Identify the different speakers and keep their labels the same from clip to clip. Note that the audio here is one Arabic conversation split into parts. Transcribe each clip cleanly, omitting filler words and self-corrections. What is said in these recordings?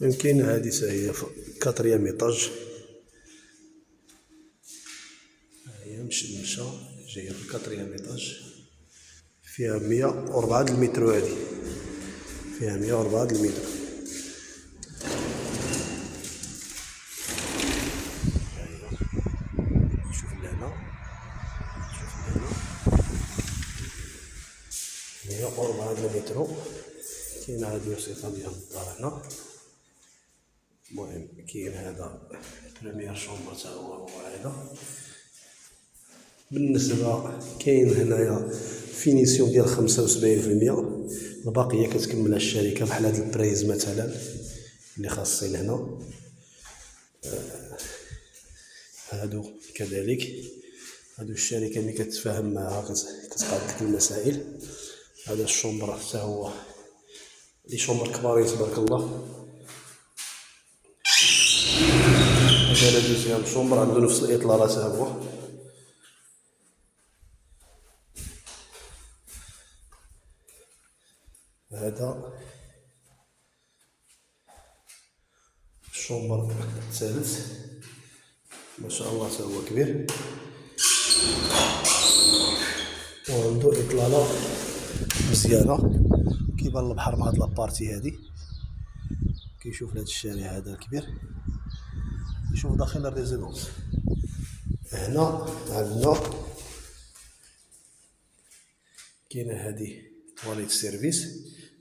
Speaker 1: يمكن هذه هي في 4 ايطاج. هي مشى جايه في 4 ايطاج، فيها 104 د المترو. هذه فيها 104 د المترو. شوف لهنا، شوف لهنا 104 د المترو. كاين هذه وسيطة ديال الدار هنا. المهم كاين هذا بروميير شومبر تا هو هذا. بالنسبة كاين هنايا فينيسيون ديال 75%، الباقية كتكملها الشركة بحال هاد البريز مثلا اللي خاصين هنا. هادو كذلك، هادو الشركة ملي كتفاهم معها كتقاد لك المسائل. هذا الشومبر حتى هو لي شومبر كبارين تبارك الله. هذا دوزيام شومبر عندو نفس الإطلالة تا هو. هذا الشومبر الثالث ما شاء الله تا هو كبير، وعندو إطلالة مزيانة. كيبان البحر مع هاد لابارتي هادي، كيشوف لهاد الشارع هذا الكبير، يشوف داخل الريزيدونس. هنا عندنا كاينه هادي تواليت سيرفيس.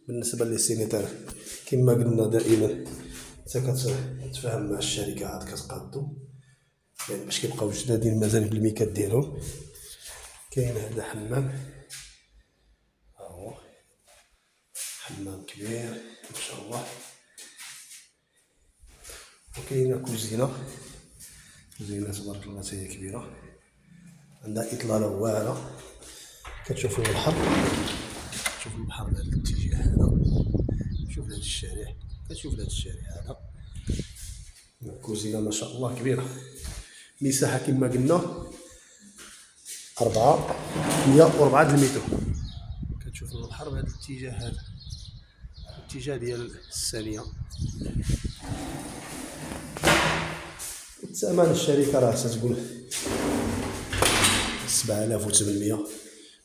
Speaker 1: بالنسبة للسينيتار كما قلنا دائما انت كتفاهم مع الشركة عاد كتقادو، يعني باش كيبقاو جدادين مازال بالميكات ديالهم. كاين هذا حمام، ها هو حمام كبير ما شاء الله. وكاينه كوزينة تبارك الله تا هي كبيرة، عندها إطلالة واعرة كتشوف البحر. كتشوف البحر من هذا الاتجاه هذا، شوف هذا الشارع، كتشوف هذا الشارع هذا. الكوزينة ما شاء الله كبيرة، مساحة كما قلنا 104 د المترو. كتشوف البحر بهذا الاتجاه هذا، الاتجاه ديال الثانية. الثمن الشركة راه تتقول 7800،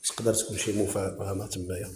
Speaker 1: تقدر تكون شي مفاهمة تمايا.